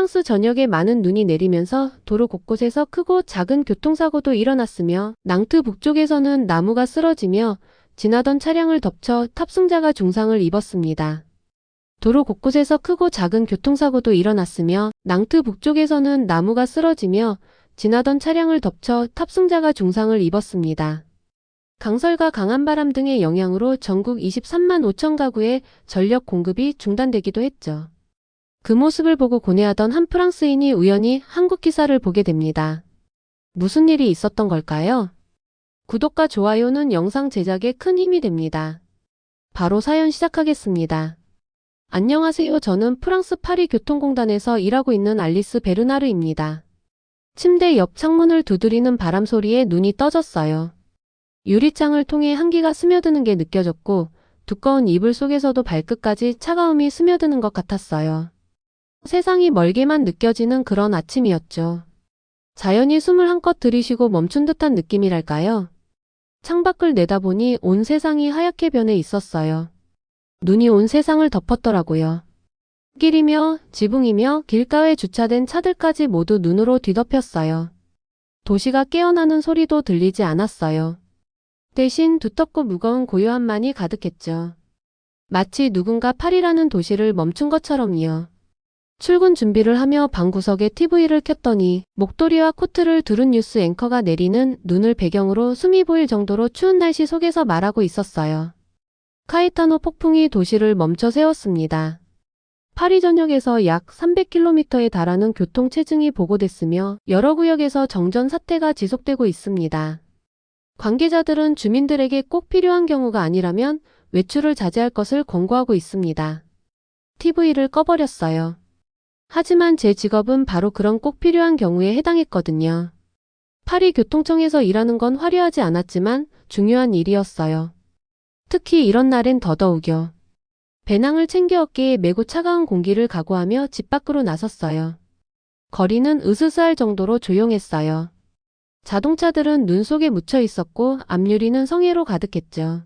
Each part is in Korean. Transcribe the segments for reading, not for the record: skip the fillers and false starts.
프랑스 전역에 많은 눈이 내리면서 도로 곳곳에서 크고 작은 교통사고도 일어났으며 낭트 북쪽에서는 나무가 쓰러지며 지나던 차량을 덮쳐 탑승자가 중상을 입었습니다. 도로 곳곳에서 크고 작은 교통사고도 일어났으며 낭트 북쪽에서는 나무가 쓰러지며 지나던 차량을 덮쳐 탑승자가 중상을 입었습니다. 강설과 강한 바람 등의 영향으로 전국 23만 5천 가구의 전력 공급이 중단되기도 했죠. 그 모습을 보고 고뇌하던 한 프랑스인이 우연히 한국 기사를 보게 됩니다. 무슨 일이 있었던 걸까요? 구독과 좋아요는 영상 제작에 큰 힘이 됩니다. 바로 사연 시작하겠습니다. 안녕하세요. 저는 프랑스 파리 교통공단에서 일하고 있는 알리스 베르나르입니다. 침대 옆 창문을 두드리는 바람 소리에 눈이 떠졌어요. 유리창을 통해 한기가 스며드는 게 느껴졌고 두꺼운 이불 속에서도 발끝까지 차가움이 스며드는 것 같았어요. 세상이 멀게만 느껴지는 그런 아침이었죠. 자연히 숨을 한껏 들이쉬고 멈춘 듯한 느낌이랄까요? 창밖을 내다보니 온 세상이 하얗게 변해 있었어요. 눈이 온 세상을 덮었더라고요. 길이며 지붕이며 길가에 주차된 차들까지 모두 눈으로 뒤덮였어요. 도시가 깨어나는 소리도 들리지 않았어요. 대신 두텁고 무거운 고요함만이 가득했죠. 마치 누군가 파리라는 도시를 멈춘 것처럼요. 출근 준비를 하며 방구석에 TV를 켰더니 목도리와 코트를 두른 뉴스 앵커가 내리는 눈을 배경으로 숨이 보일 정도로 추운 날씨 속에서 말하고 있었어요. 카이타노 폭풍이 도시를 멈춰 세웠습니다. 파리 전역에서 약 300km에 달하는 교통체증이 보고됐으며 여러 구역에서 정전 사태가 지속되고 있습니다. 관계자들은 주민들에게 꼭 필요한 경우가 아니라면 외출을 자제할 것을 권고하고 있습니다. TV를 꺼버렸어요. 하지만 제 직업은 바로 그런 꼭 필요한 경우에 해당했거든요. 파리 교통청에서 일하는 건 화려하지 않았지만 중요한 일이었어요. 특히 이런 날엔 더더욱요. 배낭을 챙겨 어깨에 메고 차가운 공기를 각오하며 집 밖으로 나섰어요. 거리는 으스스할 정도로 조용했어요. 자동차들은 눈 속에 묻혀 있었고 앞유리는 성에로 가득했죠.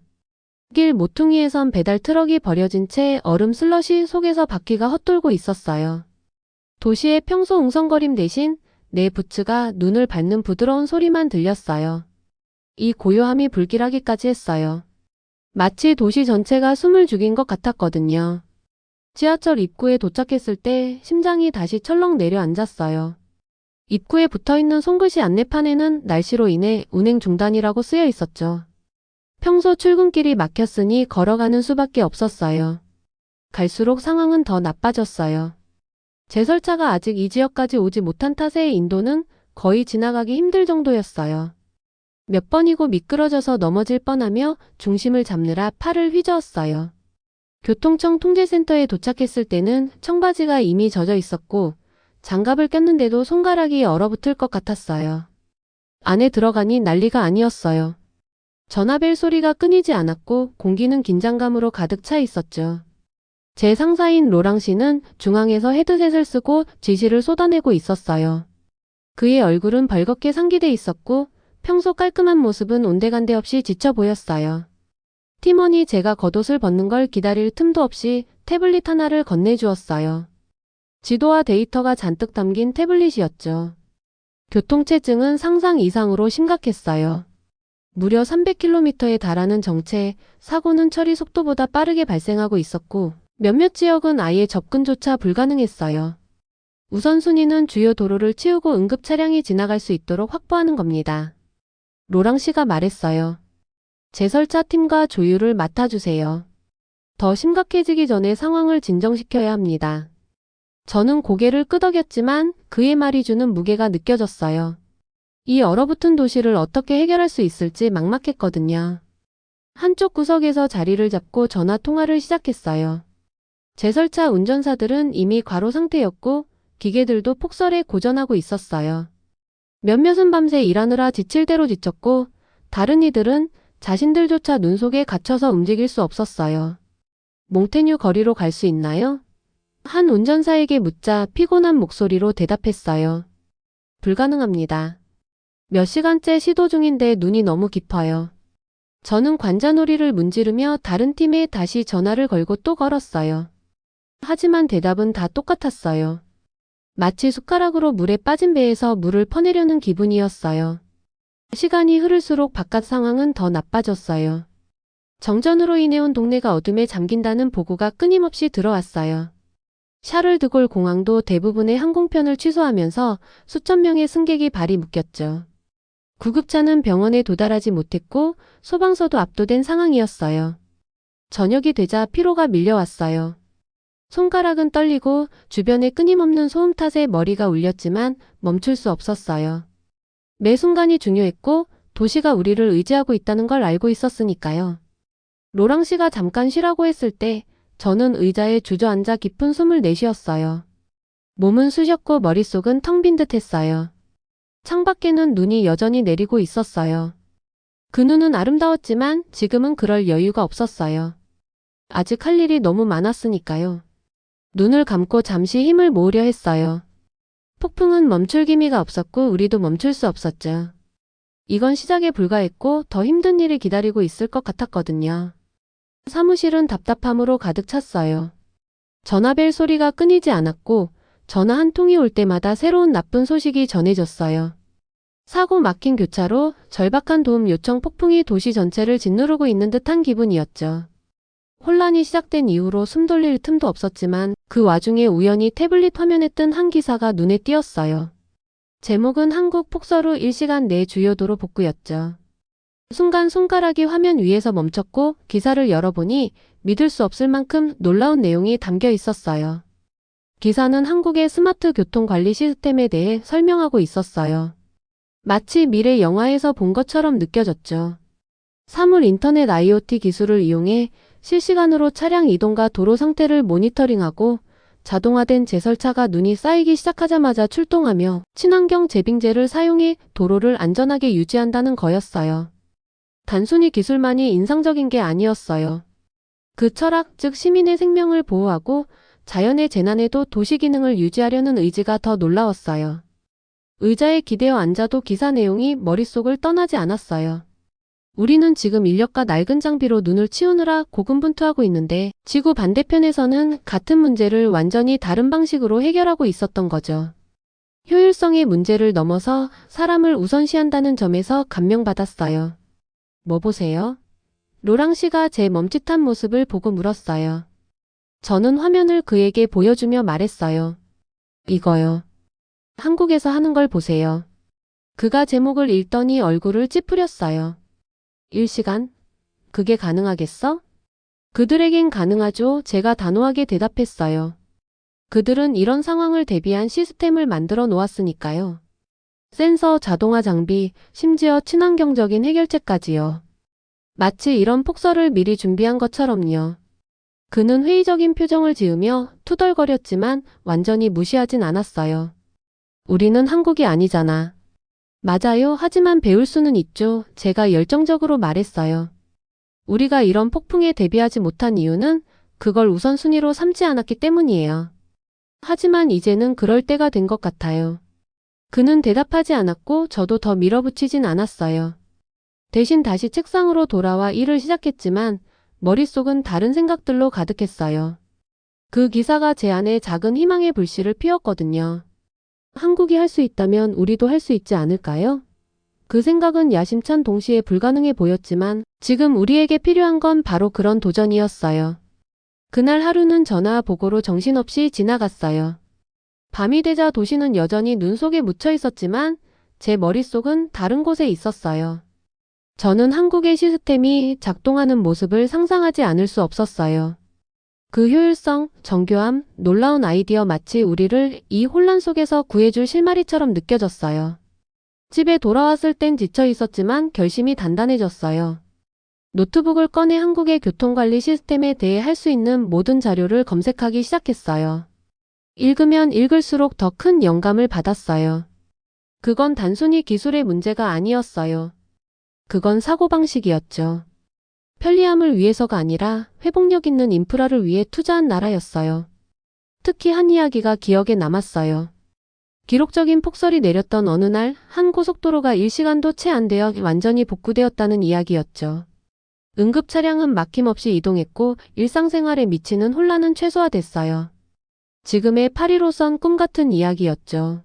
길 모퉁이에선 배달 트럭이 버려진 채 얼음 슬러시 속에서 바퀴가 헛돌고 있었어요. 도시의 평소 웅성거림 대신 내 부츠가 눈을 밟는 부드러운 소리만 들렸어요. 이 고요함이 불길하기까지 했어요. 마치 도시 전체가 숨을 죽인 것 같았거든요. 지하철 입구에 도착했을 때 심장이 다시 철렁 내려앉았어요. 입구에 붙어있는 손글씨 안내판에는 날씨로 인해 운행 중단이라고 쓰여 있었죠. 평소 출근길이 막혔으니 걸어가는 수밖에 없었어요. 갈수록 상황은 더 나빠졌어요. 제설차가 아직 이 지역까지 오지 못한 탓에 인도는 거의 지나가기 힘들 정도였어요. 몇 번이고 미끄러져서 넘어질 뻔하며 중심을 잡느라 팔을 휘저었어요. 교통청 통제센터에 도착했을 때는 청바지가 이미 젖어 있었고 장갑을 꼈는데도 손가락이 얼어붙을 것 같았어요. 안에 들어가니 난리가 아니었어요. 전화벨 소리가 끊이지 않았고 공기는 긴장감으로 가득 차 있었죠. 제 상사인 로랑 씨는 중앙에서 헤드셋을 쓰고 지시를 쏟아내고 있었어요. 그의 얼굴은 벌겋게 상기돼 있었고 평소 깔끔한 모습은 온데간데 없이 지쳐 보였어요. 팀원이 제가 겉옷을 벗는 걸 기다릴 틈도 없이 태블릿 하나를 건네주었어요. 지도와 데이터가 잔뜩 담긴 태블릿이었죠. 교통체증은 상상 이상으로 심각했어요. 무려 300km에 달하는 정체, 사고는 처리 속도보다 빠르게 발생하고 있었고 몇몇 지역은 아예 접근조차 불가능했어요. 우선순위는 주요 도로를 치우고 응급 차량이 지나갈 수 있도록 확보하는 겁니다. 로랑 씨가 말했어요. 제설차 팀과 조율을 맡아주세요. 더 심각해지기 전에 상황을 진정시켜야 합니다. 저는 고개를 끄덕였지만 그의 말이 주는 무게가 느껴졌어요. 이 얼어붙은 도시를 어떻게 해결할 수 있을지 막막했거든요. 한쪽 구석에서 자리를 잡고 전화 통화를 시작했어요. 제설차 운전사들은 이미 과로 상태였고 기계들도 폭설에 고전하고 있었어요. 몇몇은 밤새 일하느라 지칠 대로 지쳤고 다른 이들은 자신들조차 눈 속에 갇혀서 움직일 수 없었어요. 몽테뉴 거리로 갈 수 있나요? 한 운전사에게 묻자 피곤한 목소리로 대답했어요. 불가능합니다. 몇 시간째 시도 중인데 눈이 너무 깊어요. 저는 관자놀이를 문지르며 다른 팀에 다시 전화를 걸고 또 걸었어요. 하지만 대답은 다 똑같았어요. 마치 숟가락으로 물에 빠진 배에서 물을 퍼내려는 기분이었어요. 시간이 흐를수록 바깥 상황은 더 나빠졌어요. 정전으로 인해 온 동네가 어둠에 잠긴다는 보고가 끊임없이 들어왔어요. 샤를드골 공항도 대부분의 항공편을 취소하면서 수천 명의 승객이 발이 묶였죠. 구급차는 병원에 도달하지 못했고 소방서도 압도된 상황이었어요. 저녁이 되자 피로가 밀려왔어요. 손가락은 떨리고 주변의 끊임없는 소음 탓에 머리가 울렸지만 멈출 수 없었어요. 매 순간이 중요했고 도시가 우리를 의지하고 있다는 걸 알고 있었으니까요. 로랑 씨가 잠깐 쉬라고 했을 때 저는 의자에 주저앉아 깊은 숨을 내쉬었어요. 몸은 쑤셨고 머릿속은 텅 빈 듯 했어요. 창밖에는 눈이 여전히 내리고 있었어요. 그 눈은 아름다웠지만 지금은 그럴 여유가 없었어요. 아직 할 일이 너무 많았으니까요. 눈을 감고 잠시 힘을 모으려 했어요. 폭풍은 멈출 기미가 없었고 우리도 멈출 수 없었죠. 이건 시작에 불과했고 더 힘든 일이 기다리고 있을 것 같았거든요. 사무실은 답답함으로 가득 찼어요. 전화벨 소리가 끊이지 않았고 전화 한 통이 올 때마다 새로운 나쁜 소식이 전해졌어요. 사고 막힌 교차로 절박한 도움 요청 폭풍이 도시 전체를 짓누르고 있는 듯한 기분이었죠. 혼란이 시작된 이후로 숨 돌릴 틈도 없었지만 그 와중에 우연히 태블릿 화면에 뜬 한 기사가 눈에 띄었어요. 제목은 한국 폭설후 1시간 내 주요 도로 복구였죠. 순간 손가락이 화면 위에서 멈췄고 기사를 열어보니 믿을 수 없을 만큼 놀라운 내용이 담겨 있었어요. 기사는 한국의 스마트 교통 관리 시스템에 대해 설명하고 있었어요. 마치 미래 영화에서 본 것처럼 느껴졌죠. 사물 인터넷 IoT 기술을 이용해 실시간으로 차량 이동과 도로 상태를 모니터링하고 자동화된 제설차가 눈이 쌓이기 시작하자마자 출동하며 친환경 제빙제를 사용해 도로를 안전하게 유지한다는 거였어요. 단순히 기술만이 인상적인 게 아니었어요. 그 철학, 즉 시민의 생명을 보호하고 자연의 재난에도 도시 기능을 유지하려는 의지가 더 놀라웠어요. 의자에 기대어 앉아도 기사 내용이 머릿속을 떠나지 않았어요. 우리는 지금 인력과 낡은 장비로 눈을 치우느라 고군분투하고 있는데 지구 반대편에서는 같은 문제를 완전히 다른 방식으로 해결하고 있었던 거죠. 효율성의 문제를 넘어서 사람을 우선시한다는 점에서 감명받았어요. 뭐 보세요? 로랑 씨가 제 멈칫한 모습을 보고 물었어요. 저는 화면을 그에게 보여주며 말했어요. 이거요. 한국에서 하는 걸 보세요. 그가 제목을 읽더니 얼굴을 찌푸렸어요. 1시간? 그게 가능하겠어? 그들에겐 가능하죠. 제가 단호하게 대답했어요. 그들은 이런 상황을 대비한 시스템을 만들어 놓았으니까요. 센서, 자동화 장비, 심지어 친환경적인 해결책까지요. 마치 이런 폭설을 미리 준비한 것처럼요. 그는 회의적인 표정을 지으며 투덜거렸지만 완전히 무시하진 않았어요. 우리는 한국이 아니잖아. 맞아요. 하지만 배울 수는 있죠. 제가 열정적으로 말했어요. 우리가 이런 폭풍에 대비하지 못한 이유는 그걸 우선순위로 삼지 않았기 때문이에요. 하지만 이제는 그럴 때가 된 것 같아요. 그는 대답하지 않았고 저도 더 밀어붙이진 않았어요. 대신 다시 책상으로 돌아와 일을 시작했지만 머릿속은 다른 생각들로 가득했어요. 그 기사가 제 안에 작은 희망의 불씨를 피웠거든요. 한국이 할 수 있다면 우리도 할 수 있지 않을까요? 그 생각은 야심찬 동시에 불가능해 보였지만 지금 우리에게 필요한 건 바로 그런 도전이었어요. 그날 하루는 전화와 보고로 정신없이 지나갔어요. 밤이 되자 도시는 여전히 눈 속에 묻혀 있었지만 제 머릿속은 다른 곳에 있었어요. 저는 한국의 시스템이 작동하는 모습을 상상하지 않을 수 없었어요. 그 효율성, 정교함, 놀라운 아이디어 마치 우리를 이 혼란 속에서 구해줄 실마리처럼 느껴졌어요. 집에 돌아왔을 땐 지쳐 있었지만 결심이 단단해졌어요. 노트북을 꺼내 한국의 교통관리 시스템에 대해 할 수 있는 모든 자료를 검색하기 시작했어요. 읽으면 읽을수록 더 큰 영감을 받았어요. 그건 단순히 기술의 문제가 아니었어요. 그건 사고방식이었죠. 편리함을 위해서가 아니라 회복력 있는 인프라를 위해 투자한 나라였어요. 특히 한 이야기가 기억에 남았어요. 기록적인 폭설이 내렸던 어느 날 한 고속도로가 1시간도 채 안 되어 완전히 복구되었다는 이야기였죠. 응급 차량은 막힘없이 이동했고 일상생활에 미치는 혼란은 최소화됐어요. 지금의 파리로선 꿈 같은 이야기였죠.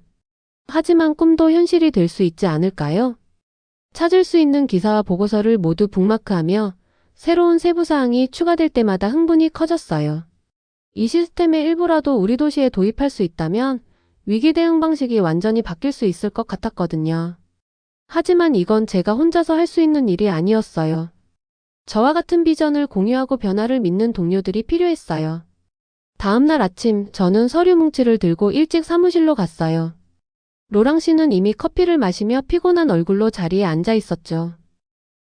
하지만 꿈도 현실이 될 수 있지 않을까요? 찾을 수 있는 기사와 보고서를 모두 북마크하며 새로운 세부사항이 추가될 때마다 흥분이 커졌어요. 이 시스템의 일부라도 우리 도시에 도입할 수 있다면 위기 대응 방식이 완전히 바뀔 수 있을 것 같았거든요. 하지만 이건 제가 혼자서 할 수 있는 일이 아니었어요. 저와 같은 비전을 공유하고 변화를 믿는 동료들이 필요했어요. 다음 날 아침 저는 서류 뭉치를 들고 일찍 사무실로 갔어요. 로랑 씨는 이미 커피를 마시며 피곤한 얼굴로 자리에 앉아 있었죠.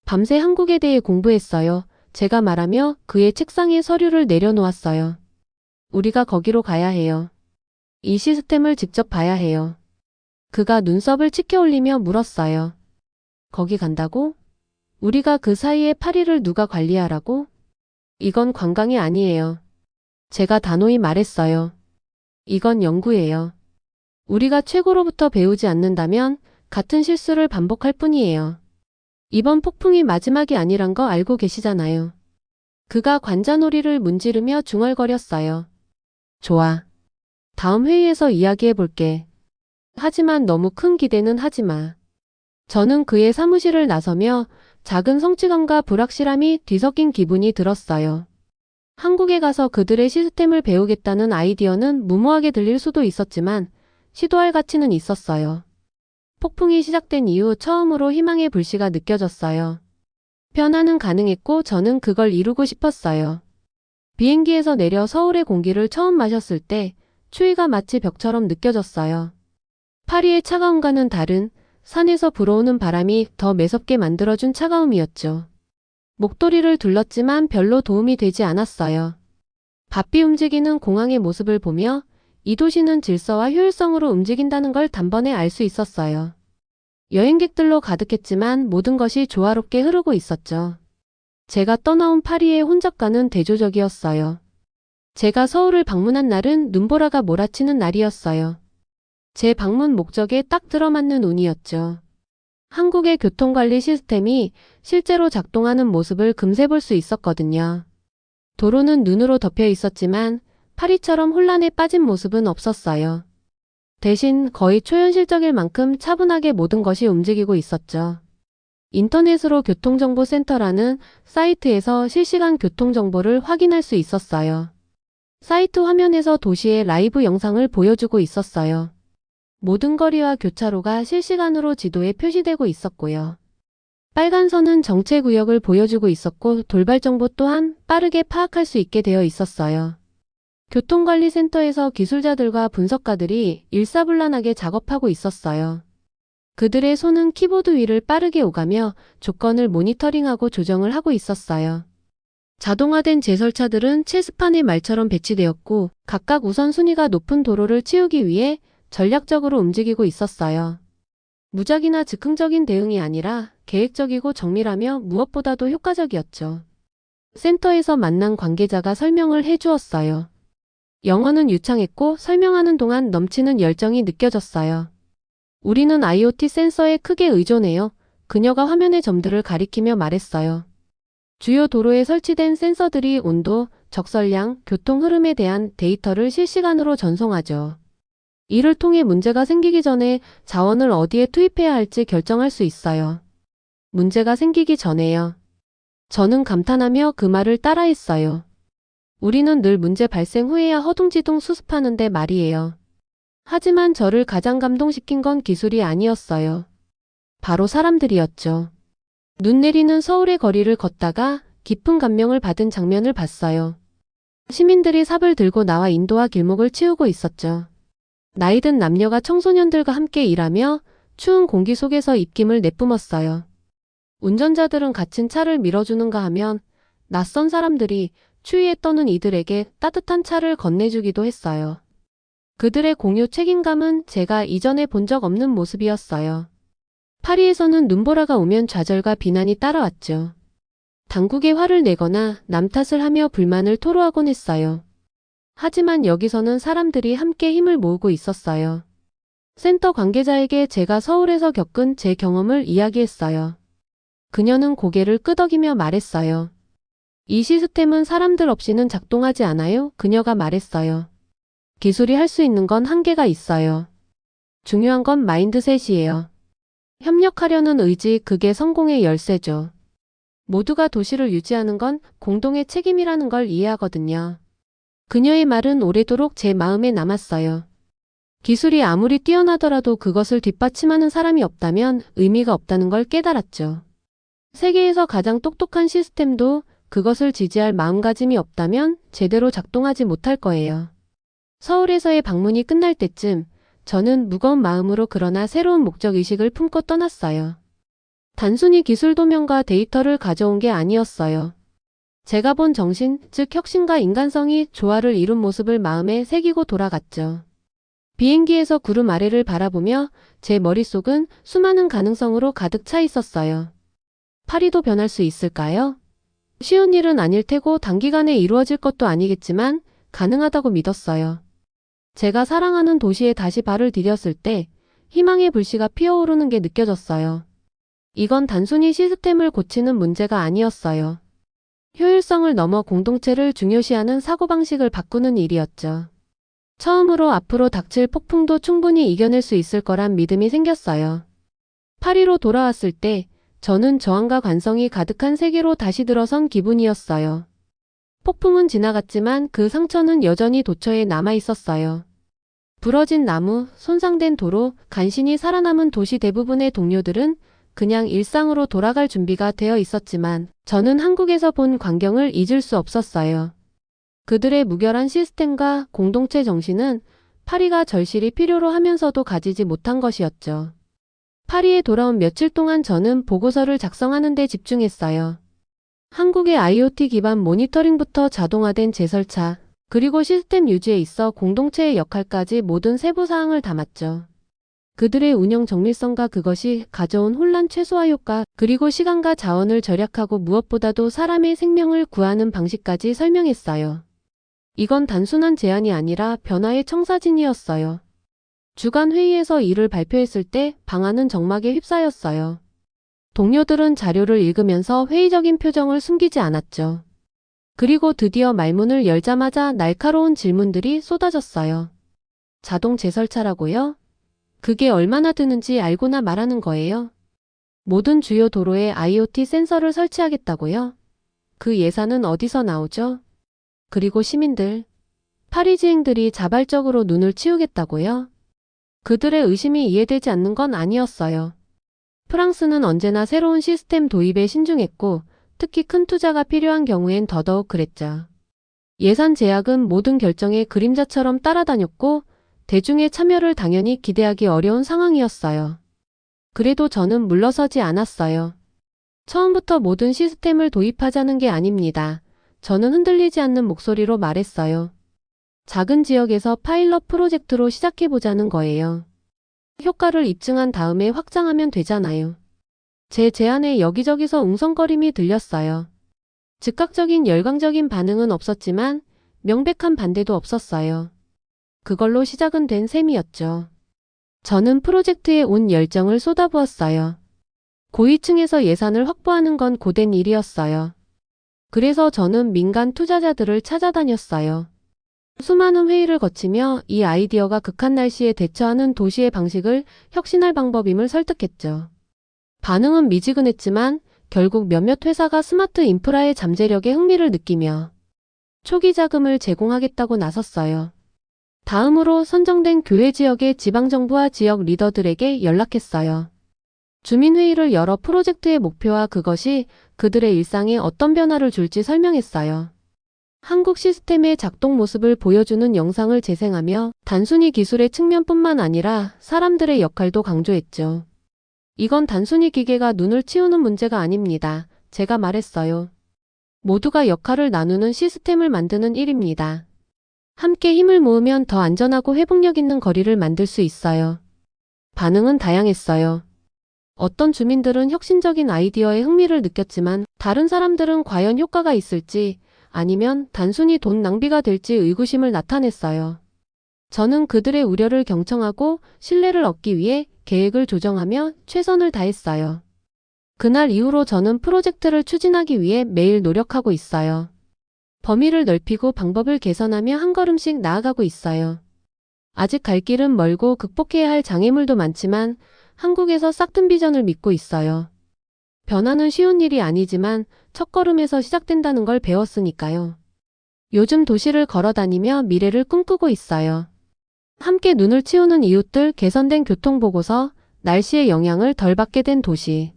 밤새 한국에 대해 공부했어요. 제가 말하며 그의 책상에 서류를 내려놓았어요. 우리가 거기로 가야 해요. 이 시스템을 직접 봐야 해요. 그가 눈썹을 치켜 올리며 물었어요. 거기 간다고? 우리가 그 사이에 파리를 누가 관리하라고? 이건 관광이 아니에요. 제가 단호히 말했어요. 이건 연구예요. 우리가 최고로부터 배우지 않는다면 같은 실수를 반복할 뿐이에요. 이번 폭풍이 마지막이 아니란 거 알고 계시잖아요. 그가 관자놀이를 문지르며 중얼거렸어요. 좋아. 다음 회의에서 이야기해 볼게. 하지만 너무 큰 기대는 하지 마. 저는 그의 사무실을 나서며 작은 성취감과 불확실함이 뒤섞인 기분이 들었어요. 한국에 가서 그들의 시스템을 배우겠다는 아이디어는 무모하게 들릴 수도 있었지만 시도할 가치는 있었어요. 폭풍이 시작된 이후 처음으로 희망의 불씨가 느껴졌어요. 변화는 가능했고 저는 그걸 이루고 싶었어요. 비행기에서 내려 서울의 공기를 처음 마셨을 때 추위가 마치 벽처럼 느껴졌어요. 파리의 차가움과는 다른 산에서 불어오는 바람이 더 매섭게 만들어준 차가움이었죠. 목도리를 둘렀지만 별로 도움이 되지 않았어요. 바삐 움직이는 공항의 모습을 보며 이 도시는 질서와 효율성으로 움직인다는 걸 단번에 알 수 있었어요. 여행객들로 가득했지만 모든 것이 조화롭게 흐르고 있었죠. 제가 떠나온 파리의 혼잡감은 대조적이었어요. 제가 서울을 방문한 날은 눈보라가 몰아치는 날이었어요. 제 방문 목적에 딱 들어맞는 운이었죠. 한국의 교통관리 시스템이 실제로 작동하는 모습을 금세 볼 수 있었거든요. 도로는 눈으로 덮여 있었지만 파리처럼 혼란에 빠진 모습은 없었어요. 대신 거의 초현실적일 만큼 차분하게 모든 것이 움직이고 있었죠. 인터넷으로 교통정보센터라는 사이트에서 실시간 교통정보를 확인할 수 있었어요. 사이트 화면에서 도시의 라이브 영상을 보여주고 있었어요. 모든 거리와 교차로가 실시간으로 지도에 표시되고 있었고요. 빨간 선은 정체구역을 보여주고 있었고 돌발 정보 또한 빠르게 파악할 수 있게 되어 있었어요. 교통관리센터에서 기술자들과 분석가들이 일사불란하게 작업하고 있었어요. 그들의 손은 키보드 위를 빠르게 오가며 조건을 모니터링하고 조정을 하고 있었어요. 자동화된 제설차들은 체스판의 말처럼 배치되었고 각각 우선순위가 높은 도로를 치우기 위해 전략적으로 움직이고 있었어요. 무작위나 즉흥적인 대응이 아니라 계획적이고 정밀하며 무엇보다도 효과적이었죠. 센터에서 만난 관계자가 설명을 해주었어요. 영어는 유창했고 설명하는 동안 넘치는 열정이 느껴졌어요. 우리는 IoT 센서에 크게 의존해요. 그녀가 화면의 점들을 가리키며 말했어요. 주요 도로에 설치된 센서들이 온도, 적설량, 교통 흐름에 대한 데이터를 실시간으로 전송하죠. 이를 통해 문제가 생기기 전에 자원을 어디에 투입해야 할지 결정할 수 있어요. 문제가 생기기 전에요. 저는 감탄하며 그 말을 따라했어요. 우리는 늘 문제 발생 후에야 허둥지둥 수습하는데 말이에요. 하지만 저를 가장 감동시킨 건 기술이 아니었어요. 바로 사람들이었죠. 눈 내리는 서울의 거리를 걷다가 깊은 감명을 받은 장면을 봤어요. 시민들이 삽을 들고 나와 인도와 길목을 치우고 있었죠. 나이든 남녀가 청소년들과 함께 일하며 추운 공기 속에서 입김을 내뿜었어요. 운전자들은 갇힌 차를 밀어주는가 하면 낯선 사람들이 추위에 떠는 이들에게 따뜻한 차를 건네주기도 했어요. 그들의 공유 책임감은 제가 이전에 본 적 없는 모습이었어요. 파리에서는 눈보라가 오면 좌절과 비난이 따라왔죠. 당국에 화를 내거나 남 탓을 하며 불만을 토로하곤 했어요. 하지만 여기서는 사람들이 함께 힘을 모으고 있었어요. 센터 관계자에게 제가 서울에서 겪은 제 경험을 이야기했어요. 그녀는 고개를 끄덕이며 말했어요. 이 시스템은 사람들 없이는 작동하지 않아요. 그녀가 말했어요. 기술이 할 수 있는 건 한계가 있어요. 중요한 건 마인드셋이에요. 협력하려는 의지, 그게 성공의 열쇠죠. 모두가 도시를 유지하는 건 공동의 책임이라는 걸 이해하거든요. 그녀의 말은 오래도록 제 마음에 남았어요. 기술이 아무리 뛰어나더라도 그것을 뒷받침하는 사람이 없다면 의미가 없다는 걸 깨달았죠. 세계에서 가장 똑똑한 시스템도 그것을 지지할 마음가짐이 없다면 제대로 작동하지 못할 거예요. 서울에서의 방문이 끝날 때쯤 저는 무거운 마음으로 그러나 새로운 목적의식을 품고 떠났어요. 단순히 기술 도면과 데이터를 가져온 게 아니었어요. 제가 본 정신, 즉 혁신과 인간성이 조화를 이룬 모습을 마음에 새기고 돌아갔죠. 비행기에서 구름 아래를 바라보며 제 머릿속은 수많은 가능성으로 가득 차 있었어요. 파리도 변할 수 있을까요? 쉬운 일은 아닐 테고 단기간에 이루어질 것도 아니겠지만 가능하다고 믿었어요. 제가 사랑하는 도시에 다시 발을 디뎠을 때 희망의 불씨가 피어오르는 게 느껴졌어요. 이건 단순히 시스템을 고치는 문제가 아니었어요. 효율성을 넘어 공동체를 중요시하는 사고방식을 바꾸는 일이었죠. 처음으로 앞으로 닥칠 폭풍도 충분히 이겨낼 수 있을 거란 믿음이 생겼어요. 파리로 돌아왔을 때 저는 저항과 관성이 가득한 세계로 다시 들어선 기분이었어요. 폭풍은 지나갔지만 그 상처는 여전히 도처에 남아 있었어요. 부러진 나무, 손상된 도로, 간신히 살아남은 도시 대부분의 동료들은 그냥 일상으로 돌아갈 준비가 되어 있었지만 저는 한국에서 본 광경을 잊을 수 없었어요. 그들의 무결한 시스템과 공동체 정신은 파리가 절실히 필요로 하면서도 가지지 못한 것이었죠. 파리에 돌아온 며칠 동안 저는 보고서를 작성하는 데 집중했어요. 한국의 IoT 기반 모니터링부터 자동화된 제설차, 그리고 시스템 유지에 있어 공동체의 역할까지 모든 세부 사항을 담았죠. 그들의 운영 정밀성과 그것이 가져온 혼란 최소화 효과, 그리고 시간과 자원을 절약하고 무엇보다도 사람의 생명을 구하는 방식까지 설명했어요. 이건 단순한 제안이 아니라 변화의 청사진이었어요. 주간 회의에서 이를 발표했을 때 방안은 적막에 휩싸였어요. 동료들은 자료를 읽으면서 회의적인 표정을 숨기지 않았죠. 그리고 드디어 말문을 열자마자 날카로운 질문들이 쏟아졌어요. 자동 제설차라고요? 그게 얼마나 드는지 알고나 말하는 거예요? 모든 주요 도로에 IoT 센서를 설치하겠다고요? 그 예산은 어디서 나오죠? 그리고 시민들, 파리지행들이 자발적으로 눈을 치우겠다고요? 그들의 의심이 이해되지 않는 건 아니었어요. 프랑스는 언제나 새로운 시스템 도입에 신중했고 특히 큰 투자가 필요한 경우엔 더더욱 그랬죠. 예산 제약은 모든 결정의 그림자처럼 따라다녔고 대중의 참여를 당연히 기대하기 어려운 상황이었어요. 그래도 저는 물러서지 않았어요. 처음부터 모든 시스템을 도입하자는 게 아닙니다. 저는 흔들리지 않는 목소리로 말했어요. 작은 지역에서 파일럿 프로젝트로 시작해보자는 거예요. 효과를 입증한 다음에 확장하면 되잖아요. 제 제안에 여기저기서 웅성거림이 들렸어요. 즉각적인 열광적인 반응은 없었지만 명백한 반대도 없었어요. 그걸로 시작은 된 셈이었죠. 저는 프로젝트에 온 열정을 쏟아부었어요. 고위층에서 예산을 확보하는 건 고된 일이었어요. 그래서 저는 민간 투자자들을 찾아다녔어요. 수많은 회의를 거치며 이 아이디어가 극한 날씨에 대처하는 도시의 방식을 혁신할 방법임을 설득했죠. 반응은 미지근했지만 결국 몇몇 회사가 스마트 인프라의 잠재력에 흥미를 느끼며 초기 자금을 제공하겠다고 나섰어요. 다음으로 선정된 교외 지역의 지방정부와 지역 리더들에게 연락했어요. 주민회의를 열어 프로젝트의 목표와 그것이 그들의 일상에 어떤 변화를 줄지 설명했어요. 한국 시스템의 작동 모습을 보여주는 영상을 재생하며 단순히 기술의 측면뿐만 아니라 사람들의 역할도 강조했죠. 이건 단순히 기계가 눈을 치우는 문제가 아닙니다. 제가 말했어요. 모두가 역할을 나누는 시스템을 만드는 일입니다. 함께 힘을 모으면 더 안전하고 회복력 있는 거리를 만들 수 있어요. 반응은 다양했어요. 어떤 주민들은 혁신적인 아이디어에 흥미를 느꼈지만 다른 사람들은 과연 효과가 있을지 아니면 단순히 돈 낭비가 될지 의구심을 나타냈어요. 저는 그들의 우려를 경청하고 신뢰를 얻기 위해 계획을 조정하며 최선을 다했어요. 그날 이후로 저는 프로젝트를 추진하기 위해 매일 노력하고 있어요. 범위를 넓히고 방법을 개선하며 한 걸음씩 나아가고 있어요. 아직 갈 길은 멀고 극복해야 할 장애물도 많지만 한국에서 싹튼 비전을 믿고 있어요. 변화는 쉬운 일이 아니지만 첫걸음에서 시작된다는 걸 배웠으니까요. 요즘 도시를 걸어다니며 미래를 꿈꾸고 있어요. 함께 눈을 치우는 이웃들, 개선된 교통보고서, 날씨의 영향을 덜 받게 된 도시.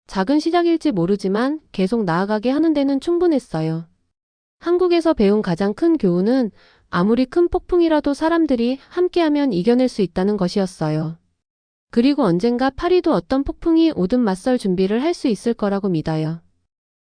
작은 시작일지 모르지만 계속 나아가게 하는 데는 충분했어요. 한국에서 배운 가장 큰 교훈은 아무리 큰 폭풍이라도 사람들이 함께하면 이겨낼 수 있다는 것이었어요. 그리고 언젠가 파리도 어떤 폭풍이 오든 맞설 준비를 할 수 있을 거라고 믿어요.